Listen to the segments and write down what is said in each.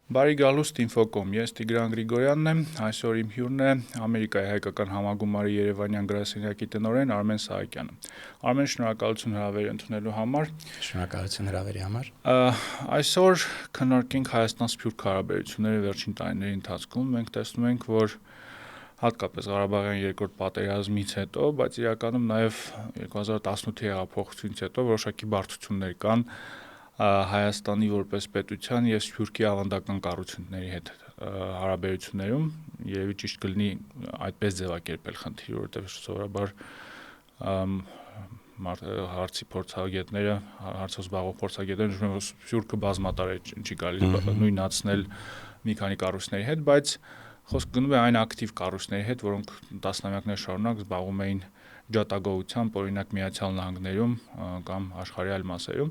Բարի գալուստ Infocom, ես Տիգրան Գրիգորյանն եմ, այսօր իմ հյուրն է Ամերիկայի հայկական համագումարի Երևանյան գրասենյակի տնօրեն Արմեն Սահակյանը։ Արմեն, շնորհակալություն հրավերի ընդունելու համար։ Շնորհակալություն հրավերի համար։ Այսօր քննարկենք Հայաստան-Սփյուռք հարաբերությունները վերջին տարիների ընթացքում։ Մենք տեսնում ենք, որ հատկապես Ղարաբաղյան երկրորդ պատերազմից հետո, բայց իրականում նաև 2018-ի հեղափոխությունից հետո որոշակի բարդություններ կան Հայաստանի որպես պետության եւ Սփյուռքի ավանդական կառույցների հետ հարաբերություններում, երևի ճիշտ կլինի այդպես ձևակերպել խնդիրը, որովհետեւ սովորաբար հարցի փորձագետները, հարցով զբաղվող փորձագետները նշում են, որ Սփյուռքը բազմատար է, չի գալիս նույնացնել մի քանի կառույցների հետ, բայց խոսքը գնում է այն ակտիվ կառույցների հետ, որոնք տասնամյակներ շարունակ զբաղվում էին ջատագողությամբ, օրինակ Միացյալ Նահանգներում կամ աշխարհի այլ մասերում,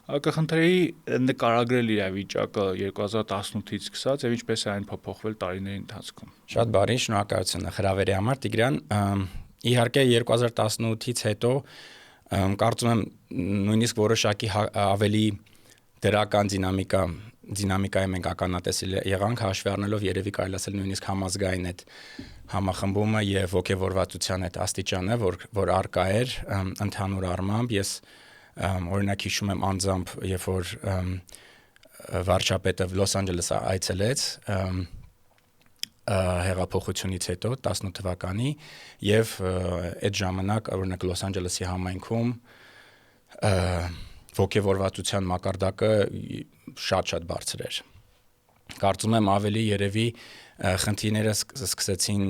կխնդրեի նկարագրել իրավիճակը 2018-ից սկսած եւ ինչպես է այն փոփոխվել տարիների ընթացքում։ Շատ բարի, շնորհակալություն հրավերի համար, Տիգրան։ Իհարկե 2018-ից հետո կարծում եմ նույնիսկ որոշակի ավելի դրական դինամիկայի մենք ականատեսել եղանք, հաշվի առնելով երևի կարելի ասել նույնիսկ համազգային այդ համախմբումը եւ ոգևորվածության այդ աստիճանը, որ արկա էր ընդհանուր առմամբ, ես օրինակ հիշում եմ անձամբ, երբ որ վարչապետը Լոս Անջելես այցելեց հեղափոխությունից հետո 18 թվականի եւ այդ ժամանակ օրինակ Լոս Անջելեսի համայնքում ոգևորվածության մակարդակը շատ բարձր էր։ Կարծում եմ ավելի երևի խնդիրները սկսեցին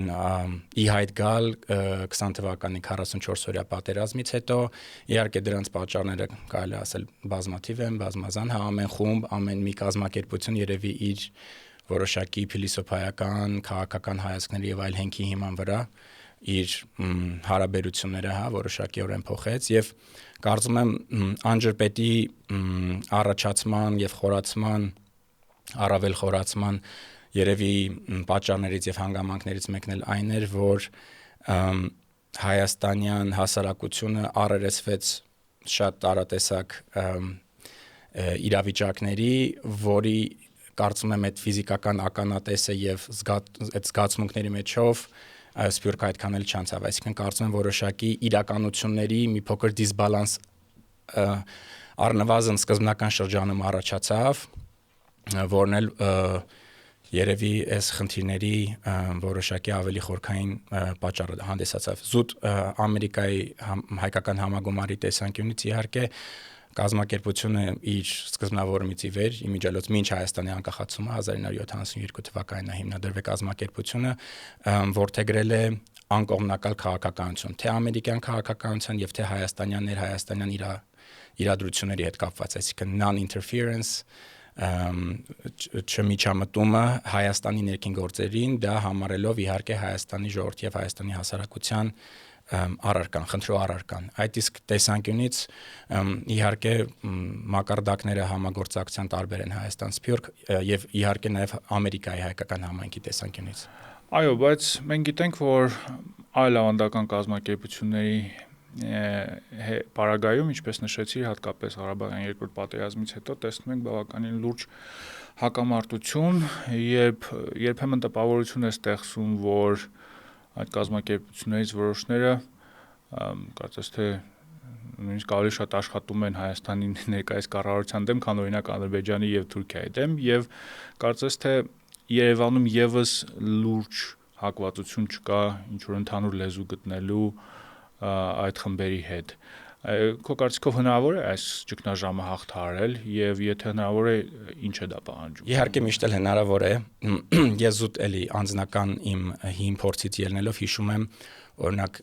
ի հայտ գալ 20 թվականի 44-օրյա պատերազմից հետո, իհարկե դրանց պատճառները կարելի ասել բազմաթիվ են, բազմազան, ամեն խումբ, ամեն մի կազմակերպություն երևի իր որոշակի փիլիսոփայական, քաղաքական հայացքների եւ այլ հենքի հիման վրա իր հարաբերությունները որոշակիորեն փոխեց եւ կարծում եմ անջրպետի առաջացման եւ խորացման առավել խորացման երևի պատճառներից եւ հանգամանքներից մեկն էլ այն էր, որ հայաստանյան հասարակությունը առերեսվեց շատ տարատեսակ իրավիճակների, որի կարծում եմ այդ ֆիզիկական ականատեսը եւ այդ զգացմունքների մեջով Սփյուռքը այդքան էլ չանցավ, այսինքն կարծում եմ որոշակի իրականությունների մի փոքր դիսբալանս առնվազն սկզբնական շրջանում առաջացավ, որն էլ երևի այս խնդիրների որոշակի ավելի խորքային պատճառը հանդիսացավ։ Զուտ Ամերիկայի հայկական համագումարի տեսանկյունից իհարկե կազմակերպությունը իր սկզբնավորումից ի վեր, իմիջիալոց մինչ Հայաստանի անկախացումը 1972 թվականին հիմնադրվեց կազմակերպությունը, որդեգրել է անկողմնակալ քաղաքականություն, թե ամերիկյան քաղաքականության եւ թե հայաստանյան ներհայաստանյան իրադրությունների հետ կապված, այսինքն non-interference, չմիջամտումը Հայաստանի ներքին գործերին, դա համարելով իհարկե Հայաստանի ժողովրդի եւ Հայաստանի հասարակության առարկան, խնդրու առարկան։ Այդ իսկ տեսանկյունից իհարկե մակարդակները համագործակցության տարբեր են Հայաստան-Սփյուռք եւ իհարկե նաեւ Ամերիկայի հայկական համայնքի տեսանկյունից։ Այո, բայց մենք գիտենք, որ այլ ավանդական կազմակերպությունների պարագայում, ինչպես նշեցի, հատկապես Ղարաբաղյան երկրորդ պատերազմից հետո տեսնում ենք բավականին լուրջ հակամարտություն, երբեմն տպավորություն է ստեղծում, որ այդ կազմակերպություններից որոշները կարծես թե նույնիսկ ավելի շատ աշխատում են Հայաստանի ներկայիս կառավարության դեմ, քան օրինակ Ադրբեջանի եւ Թուրքիայի դեմ, եւ կարծես թե Երևանում եւս լուրջ հակվածություն չկա ինչ որ ընդհանուր լեզու գտնելու այդ խմբերի հետ։ Քո կարծիքով հնարավոր է այս ճգնաժամը հաղթահարել եւ եթե հնարավոր է, ինչ է դա պահանջում։ Իհարկե միշտ էլ հնարավոր է։ Ես զուտ էլի անձնական իմ հին փորձից ելնելով հիշում եմ օրինակ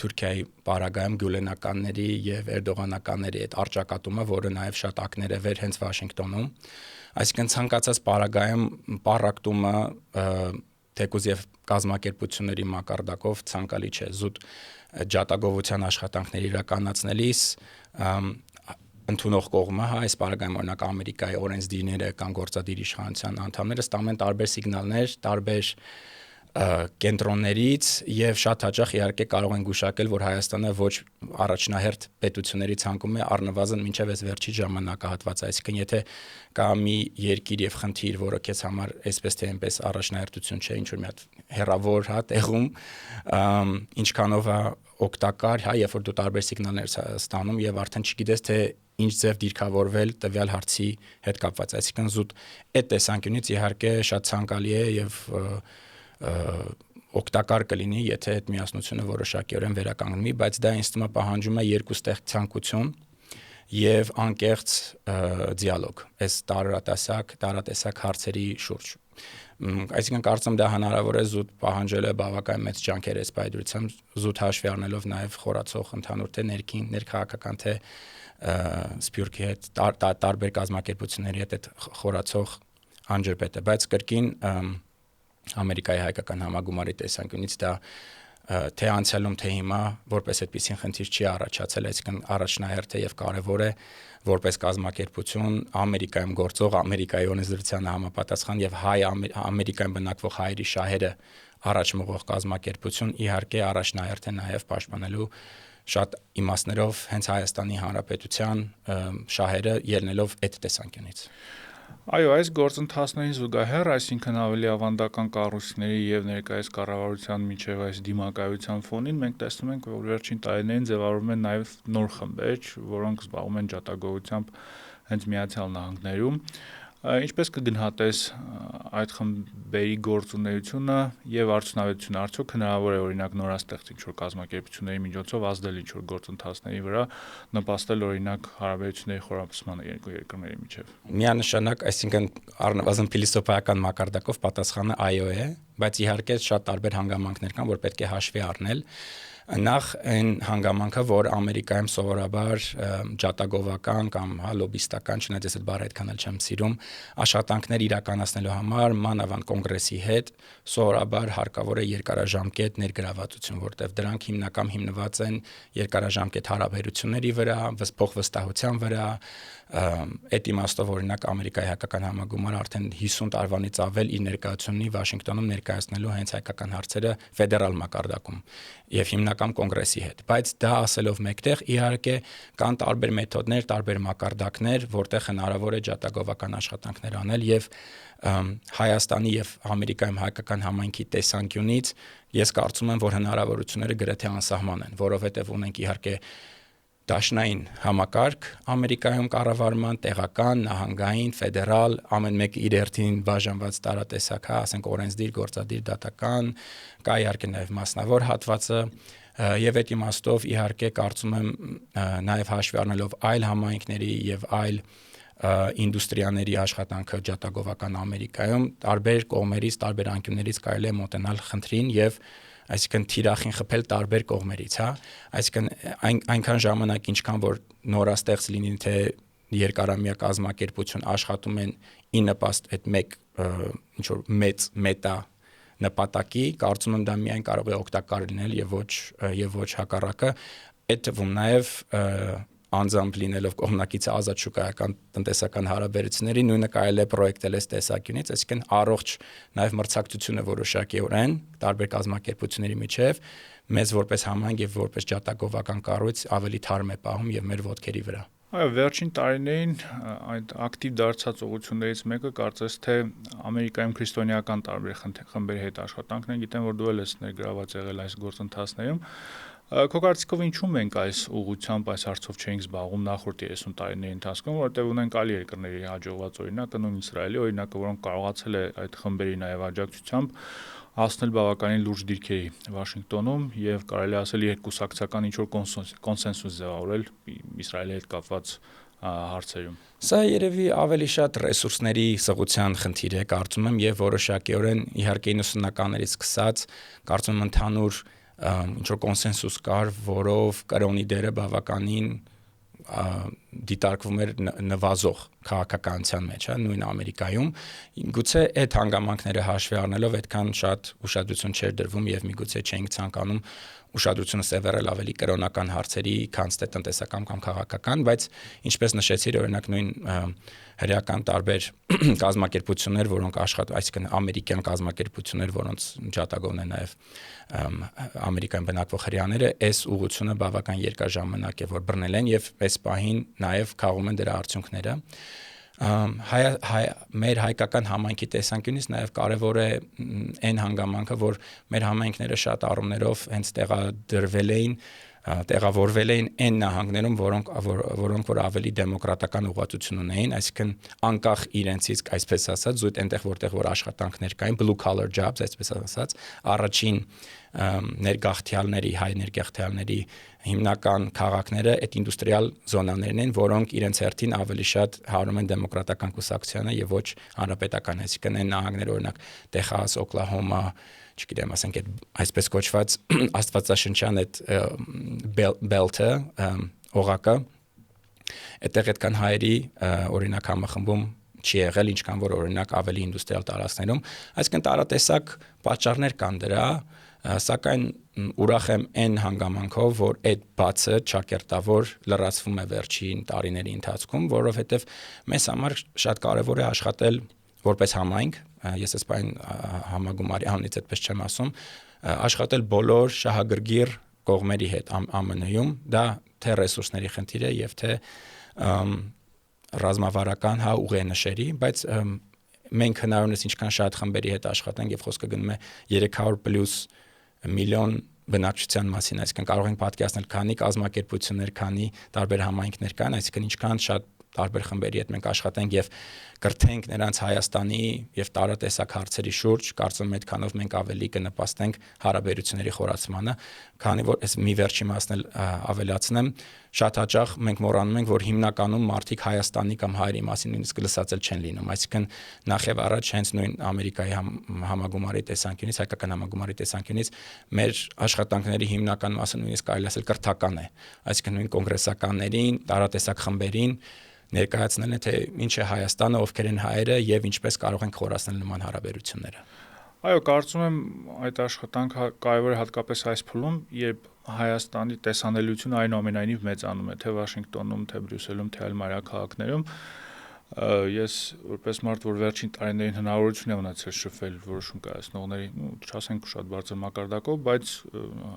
Թուրքիայի պարագայում գյուլենականների եւ էրդողանականների այդ արճակատումը, որը նաեւ շատ ակներ է վեր հենց Վաշինգտոնում, այսինքն ցանկացած պարագայում պարակտումը թեկուզ եւ կազմակերպությունների մակարդակով ցանկալի չէ, զուտ ջատագովության աշխատանքներ իրականացնելիս ընդունող կողմը, այս պարագայում օրինակ Ամերիկայի օրենսդիրները կամ գործադիր իշխանության անդամները ստանում են տարբեր սիգնալներ, տարբեր կենտրոններից եւ շատ հաճախ իհարկե կարող են գուշակել, որ Հայաստանը ոչ առաջնահերթ պետությունների ցանկում է առնվազն մինչև այս վերջի ժամանակահատվածը, այսինքն եթե կա մի երկիր եւ խնդիր, որը քեզ համար այսպես թե այնպես առաջնահերթություն չէ, ինչ որ մի հատ հերավոր տեղում, ինչքանով է օգտակար, երբ որ դու տարբեր սիգնալներ ստանում եւ արդեն չգիտես թե ինչ ձև դիրքավորվել տվյալ հարցի հետ կապված, այսինքն զուտ այդ տեսանկյունից իհարկե շատ ցանկալի է եւ օգտակար կլինի, եթե այդ միասնությունը որոշակիորեն վերականգնվի, բայց դա ինձ թվում է պահանջում է երկուստեղ ցանկություն եւ անկեղծ դիալոգ այս տարատեսակ հարցերի շուրջ։ Այսինքն կարծում դա հնարավոր է զուտ պահանջել է բավական մեծ ջանքեր այս պայծրությամբ, զուտ հաշվի առնելով նաեւ խորացող ընդհանուր թե ներքաղաքական թե սփյուռքի հետ տարբեր կազմակերպությունների հետ այդ խորացող անջրպետը, բայց կրկին Ամերիկայի հայկական համագումարի տեսանկյունից դա թե անցյալում թե հիմա որպես այդպիսին խնդիր չի առաջացել, այսինքն առաջնահերթ է եւ կարեւոր է որպես կազմակերպություն Ամերիկայում գործող Ամերիկայի օրենսդրությանը համապատասխան եւ Ամերիկայում բնակվող հայերի շահերը առաջ մղող կազմակերպություն իհարկե առաջնահերթ է նաեւ պաշտպանելու շատ իմաստներով հենց Հայաստանի Հանրապետության շահերը ելնելով այդ տեսանկյունից։ Այո, այս գործընթացներին զուգահեռ, այսինքն ավելի ավանդական կառույցների եւ ներկայիս կառավարության միջև այս դիմակայության ֆոնին մենք տեսնում ենք, որ վերջին տարիներին ձևավորվում են նաեւ նոր խմբեր, որոնք զբաղվում են ջատագովությամբ հենց Միացյալ Նահանգներում։ Ինչպես կգնահատես այդ խմբերի գործունեությունը եւ արդյունավետությունը, արդյոք հնարավոր է օրինակ նորաստեղծ ինչ-որ կազմակերպությունների միջոցով ազդել ինչ-որ գործընթացների վրա, նպաստել օրինակ հարաբերությունների խորացմանը երկու երկրների միջև։ Միանշանակ, այսինքն առնվազն փիլիսոփայական մակարդակով պատասխանը այո է, բայց իհարկե շատ տարբեր հանգամանքներ կան, որ պետք է հաշվի առնել։ Նախ այն հանգամանքը, որ Ամերիկայում սովորաբար ջատագովական կամ լոբիստական, չնայած ես այդ բառը այդքան էլ չեմ սիրում, աշխատանքներ իրականացնելու համար մանավանդ կոնգրեսի հետ սովորաբար հարկավոր է երկարաժամկետ ներգրավվածություն, որտեղ դրանք հիմնական հիմնված են երկարաժամկետ հարաբերությունների վրա, փոխվստահության վրա, այդ իմաստով օրինակ Ամերիկայի հայկական համագումարը արդեն 50 տարվանից ավել իր ներկայությունի Վաշինգտոնում ներկայացնելու հենց հայկական հարցերը ֆեդերալ մակարդակում եւ հիմնական կոնգրեսի հետ, բայց դա ասելով մեկտեղ իհարկե կան տարբեր մեթոդներ, տարբեր մակարդակներ, որտեղ հնարավոր է ջատագովական աշխատանքներ անել եւ Հայաստանի եւ Ամերիկայում հայկական համայնքի տեսանկյունից ես կարծում եմ, որ հնարավորությունները գրեթե անսահման են, որովհետեւ ունենք իհարկե դաշնային համակարգ Ամերիկայում կառավարման տեղական, նահանգային, ֆեդերալ, ամեն մեկ իր երթին բաժանված տարատեսակ, ասենք օրենսդիր, գործադիր, դատական, կա իհարկե նաև մասնավոր հատվածը, եւ այդ իմաստով իհարկե կարծում եմ նաև հաշվի առնելով այլ համայնքների եւ այլ ինդուստրիաների աշխատանքը ջատագովական Ամերիկայում տարբեր կողմերից, տարբեր անկյուններից կարելի է մոտենալ խնդրին եւ այսինքն թիրախին խփել տարբեր կողմերից, այսինքն այնքան ժամանակ ինչքան որ նորաստեղծ լինի թե երկարամյա կազմակերպություն աշխատում են ի նպաստ այդ մեկ ինչ որ մեծ մետա նպատակի, կարծում եմ դա միայն կարող է օգտակար լինել եւ ոչ հակառակը, այդ թվում նաեւ անձամբ լինելով կողմնակիցը ազատ շուկայական տնտեսական հարաբերությունների նույնը կարելի է պրոյեկտել այս տեսակյունից, այսինքն առողջ նաև մրցակցությունը որոշակիորեն տարբեր կազմակերպությունների միջև մեզ որպես համայնք եւ որպես ջատագովական կառույց ավելի թարմ է պահում եւ մեր ոտքերի վրա։ Այո, վերջին տարիներին այդ ակտիվ դարձած ուղղություններից մեկը կարծես թե Ամերիկայում քրիստոնեական տարբեր խմբերի հետ աշխատանքն է, գիտեմ որ դու էլ ես ներգրաված եղել այս գործընթացներում։ Քո կարծիքով ինչու մենք այս ուղղությամբ այս հարցով չենք զբաղվում նախորդ 30 տարիների ընթացքում, որովհետև ունենք այլ երկրների հաջողված օրինակը, նույն Իսրայելի օրինակը, որոնք կարողացել է այդ խմբերի նաև աջակցությամբ հասնել բավականին լուրջ դիրքերի Վաշինգտոնում եւ կարելի ասել երկուսակցական ինչ-որ կոնսենսուս ձևավորել Իսրայելի հետ կապված հարցերում։ Սա երևի ավելի շատ ռեսուրսների սղության խնդիր է, կարծում եմ, եւ որոշակիորեն իհարկե 90-ականներից սկսած կարծում եմ ընդհանուր ինչ որ կոնսենսուս կար, որով կրոնի դերը բավականին դիտարկվում էր նվազող քաղաքականության մեջ, հա, նույն Ամերիկայում, գուցե այդ հանգամանքները հաշվի առնելով այդքան շատ ուշադրություն չէր դրվում եւ միգուցե չէինք ցանկանում ուշադրությունը սևեռել ավելի կրոնական հարցերի, քան թե տնտեսական կամ քաղաքական, բայց ինչպես նշեցիր, օրինակ նույն հրեական տարբեր կազմակերպություններ, որոնք այսինքն ամերիկյան կազմակերպություններ, որոնց ջատագովն է նաև Ամերիկայում բնակվող հրեաները, այս ուղղությունը բավական երկար ժամանակ է որ բռնել են եւ այս պահին նաև քաղում են դրա արդյունքները։ Մեր հայկական համայնքի տեսանկյունից նաև կարևոր է այն հանգամանքը, որ մեր համայնքները շատ առումներով հենց տեղավորվել էին այն նահանգներում, որոնք որ ավելի դեմոկրատական ուղղվածություն ունեին, այսինքն անկախ իրենցից, այսպես ասած, զույգ այնտեղ որտեղ որ աշխատանքներ կային, blue collar jobs, այսպես ասած, առաջին ներգաղթյալների, հայ ներգաղթյալների հիմնական քաղաքները այդ ինդուստրիալ զոնաներն են, որոնք իրենց հերթին ավելի շատ հարում են դեմոկրատական կուսակցությանը եւ ոչ հանրապետական, այսինքն այն նահանգները, օրինակ Տեխաս, Օկլահոմա, չգիտեմ, ասենք այդ այսպես կոչված աստվածաշնչյան այդ բելթը, օղակը, այդտեղ այդքան հայերի օրինակ համախմբում չի եղել, ինչքան որ օրինակ ավելի ինդուստրիալ տարածքներում, այսինքն տարատեսակ պատճառներ կան դրա, սակայն ուրախ եմ այն հանգամանքով, որ այդ բացը ճակերտավոր լրացվում է վերջին տարիների ընթացքում, որովհետև մեզ համար շատ կարևոր է աշխատել որպես համայնք, ես այս բան համագումարի անունից այդպես չեմ ասում, աշխատել բոլոր շահագրգիռ կողմերի հետ ԱՄՆ-ում, դա թե ռեսուրսների խնդիր է եւ թե ռազմավարական ուղենշերի, բայց մենք հնարավորինս ինչքան շատ խմբերի հետ աշխատենք եւ խոսքը գնում է 300+ միլիոն բնակչության մասին, այսինքն կարող ենք պատկերացնել քանի կազմակերպություններ, քանի տարբեր համայնքներ կան, այսինքն ինչքան շատ տարբեր խմբերի հետ մենք աշխատենք եւ կրթենք նրանց Հայաստանի եւ տարատեսակ հարցերի շուրջ, կարծում եմ այդքանով մենք ավելի կնպաստենք հարաբերությունների խորացմանը, քանի որ այս մի վերջի մասն էլ ավելացնեմ, շատ հաճախ մենք մոռանում ենք, որ հիմնականում մարդիկ Հայաստանի կամ հայերի մասին նույնիսկ լսածել չեն լինում, այսինքն նախ եւ առաջ հենց նույն Ամերիկայի համագումարի տեսանկյունից, հայկական համագումարի տեսանկյունից մեր աշխատանքների հիմնական մասը նույնիսկ կարելի ասել կրթական է, այսինքն նույն կոնգրեսականներին, տարատեսակ խմբերին ներկայացնելն է, թե ինչ է Հայաստանը, ովքեր են հայերը եւ ինչպես կարող ենք խորացնել նման հարաբերությունները։ Այո, կարծում եմ այդ աշխատանքը կարևոր է հատկապես այս փուլում, երբ Հայաստանի տեսանելիությունը այնուամենայնիվ մեծանում է, թե Վաշինգտոնում, թե Բրյուսելում, թե այլ մայրաքաղաքներում։ Ես որպես մարդ, որ վերջին տարիներին հնարավորություն է ունեցել շփվել որոշում կայացնողների, չասենք շատ բարձր մակարդակով, բայց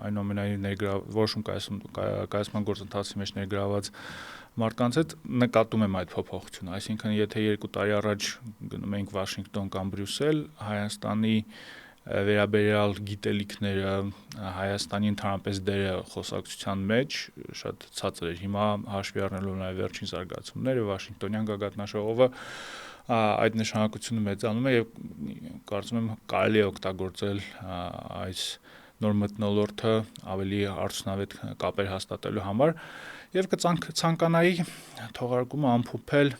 այնուամենայնիվ որոշում կայացման գործընթացի մեջ ներգրաված մարդկանց հետ նկատում եմ այդ փոփոխությունը, այսինքն եթե 2 տարի առաջ գնում էինք Վաշինգտոն կամ Բրյուսել, Հայաստանի վերաբերյալ գիտելիքները, Հայաստանի ընդհանրապես դերը խոսակցության մեջ շատ ցածր էր, հիմա հաշվի առնելով նաև վերջին զարգացումները, Վաշինգտոնյան գագաթնաժողովը այդ նշանակությունը մեծանում է եւ կարծում եմ կարելի է օգտագործել այս նոր մթնոլորտը ավելի արդյունավետ կապեր հաստատելու համար եւ կցանկանայի թողարկումը ամփոփել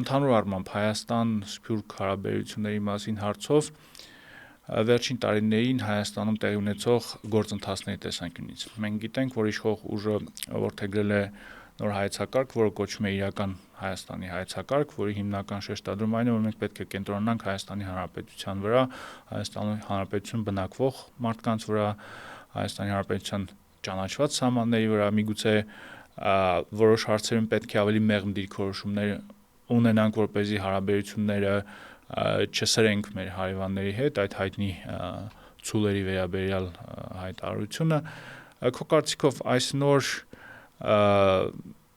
ընդհանուր առմամբ Հայաստան-Սփյուռք հարաբերությունների մասին հարցով վերջին տարիներին Հայաստանում տեղի ունեցող գործընթացների տեսանկյունից։ Մենք գիտենք, որ իշխող ուժը որդեգրել է նոր հայեցակարգ, որը կոչվում է իրական Հայաստանի հայեցակարգ, որի հիմնական շեշտադրումը այն է, որ մենք պետք է կենտրոնանանք Հայաստանի Հանրապետության վրա, Հայաստանի Հանրապետություն բնակվող մարդկանց վրա, Հայաստանի Հանրապետության ճանաչված սահմանների վրա, միգուցե որոշ հարցերում պետք է ավելի մեղմ դիրքորոշումներ ունենանք, որպեսզի հարաբերությունները չսրենք մեր հարևանների հետ, այդ հայտնի ցուլերի վերաբերյալ հայտարարությունը։ Քո կարծիքով այս նոր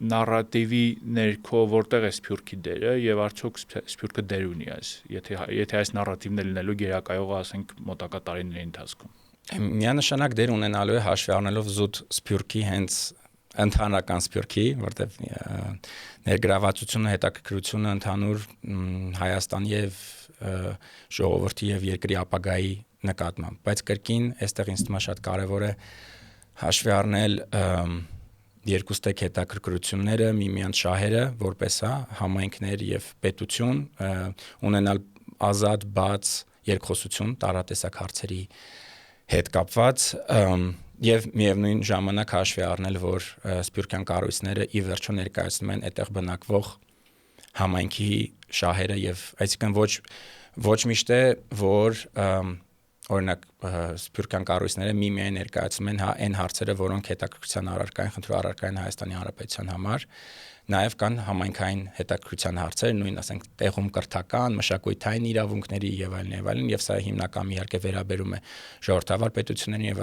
նարատիվի ներքո որտեղ է Սփյուռքի դերը եւ արդյոք Սփյուռքը դեր ունի այս, եթե այս նարատիվն է լինելու գերակայողը, ասենք, մոտակա տարիների ընթացքում։ Միանշանակ դեր ունենալու է հաշվի առնելով զուտ Սփյուռքի հենց ընդհանրական Սփյուռքի, որտեղ ներգրավվածությունը, հետաքրքրությունը ընդհանուր Հայաստանի եւ ժողովրդի եւ երկրի ապագայի նկատմամբ, բայց կրկին այստեղ ինձ թվում է շատ կարեւոր է հաշվի առնել երկու ստեկ հետաքրքրությունները, միմյանց շահերը, որպես համայնքներ եւ պետություն, ունենալ ազատ, բաց երկխոսություն տարատեսակ հարցերի հետ կապված Եվ միևնույն ժամանակ հաշվի առնել, որ սփյուռքյան կառույցները ի վերջո ներկայացնում են այդտեղ բնակվող համայնքի շահերը եւ այսինքն ոչ միշտ է, որ օրինակ սփյուռքյան կառույցները միմիայն ներկայացնում են այն հարցերը, որոնք հետաքրքրության առարկա են, խնդրու առարկա են Հայաստանի Հանրապետության համար, նաև կան համայնքային հետաքրքրության հարցեր, նույն ասենք տեղում կրթական, մշակութային իրավունքների եւ այլն, եւ սա հիմնական իհարկե վերաբերում է ժողովրդավար պետություններին եւ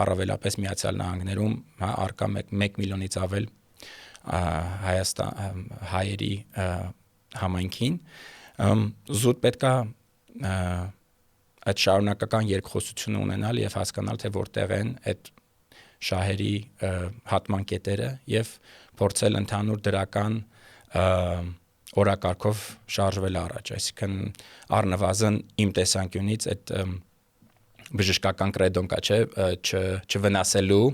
առավելապես Միացյալ Նահանգներում, արկա 1 միլիոնից ավել հայերի համայնքին, զուտ պետքա այդ շարունակական երկխոսությունը ունենալ եւ հասկանալ, թե որտեղ են այդ շահերի հատման կետերը եւ փորձել ընդհանուր դրական օրակարգով շարժվել առաջ, այսինքն առնվազն իմ տեսանկյունից այդ բժշկական կրեդոն կա, չէ, չվնասելու,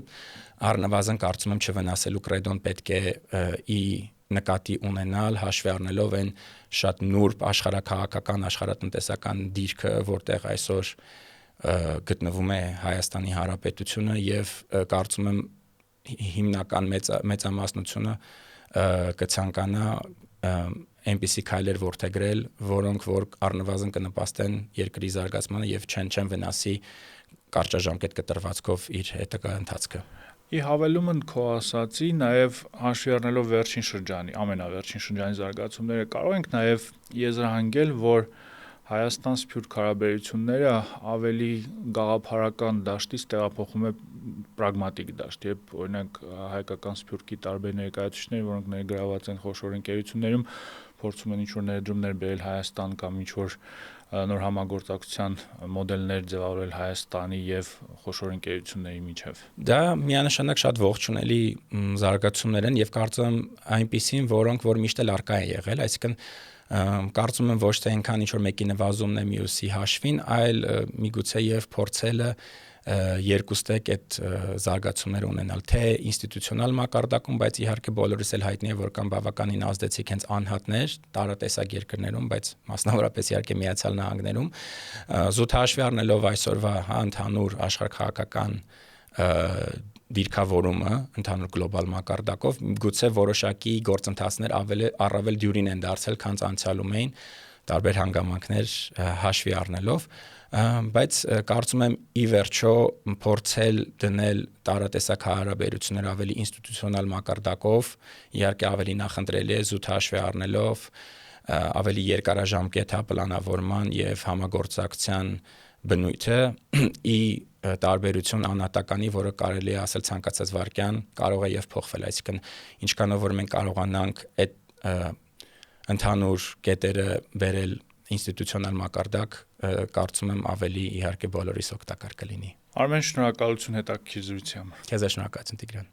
առնվազն կարծում եմ չվնասելու կրեդոն պետք է ի նկատի ունենալ, հաշվի առնելով այն շատ նուրբ աշխարհաքաղաքական, աշխարհատնտեսական դիրքը, որտեղ այսօր գտնվում է Հայաստանի Հանրապետությունը եւ կարծում եմ հիմնական մեծամասնությունը կցանկանա այնպիսի քայլեր որդեգրել, որոնք որ առնվազն կնպաստեն երկրի զարգացմանը եւ չեն վնասի կարճաժամկետ կտրվածքով իր հետագա ընթացքը։ Ի հավելումն քո ասացի, նաև հաշվի առնելով վերջին շրջանի, ամենավերջին շրջանի զարգացումները, կարող ենք նաև եզրահանգել, որ Հայաստան-Սփյուռք հարաբերությունները ավելի գաղափարական դաշտից տեղափոխում է պրագմատիկ դաշտ, երբ օրինակ հայկական Սփյուռքի տարբեր ներկայացուցիչներ, որոնք ներգրաված են խոշոր ընկերություններում, փորձում են ինչ-որ ներդրումներ բերել Հայաստան կամ ինչ-որ նոր համագործակցության մոդելներ ձևավորել Հայաստանի եւ խոշոր ընկերությունների միջև։ Դա միանշանակ շատ ողջունելի զարգացումներ են եւ կարծում եմ այնպիսին, որոնք որ միշտ էլ արկա են եղել, այսինքն կարծում եմ ոչ թե այնքան ինչ-որ մեկի նվազումն է մյուսի հաշվին, այլ միգուցե եւ փորձելը երկուստեք այդ զարգացումները ունենալ, թե ինստիտուցիոնալ մակարդակում, բայց իհարկե բոլորիս էլ հայտնի է, որ կան բավականին ազդեցիկ հենց անհատներ տարատեսակ երկրներում, բայց մասնավորապես իհարկե Միացյալ Նահանգներում, զուտ հաշվի առնելով այսօրվա ընդհանուր աշխարհաքաղաքական դիրքավորումը ընդհանուր գլոբալ մակարդակով, գուցե որոշակի գործընթացներ առավել դյուրին են դարձել, քան անցյալում էին, տարբեր հանգամանքներ հաշվի առնելով, բայց կարծում եմ ի վերջո փորձել դնել տարատեսակ հարաբերություններ ավելի ինստիտուցիոնալ մակարդակով, իհարկե ավելի նախընտրելի է զուտ հաշվի առնելով ավելի երկարաժամկետ պլանավորման եւ համագործակցության բնույթը ի տարբերություն անհատականի, որը կարելի է ասել ցանկացած վարքյան կարող է եւ փոխվել, այսինքն ինչքանով որ մենք կարողանանք այդ ընդհանուր կետերը բերել ինստիտուցիոնալ մակարդակ, կարծում եմ ավելի իհարկե բոլորիս օգտակար կլինի։ Արմեն, շնորհակալություն հետաքրքիր զրույցի համար։ Քեզ շնորհակալություն Տիգրան։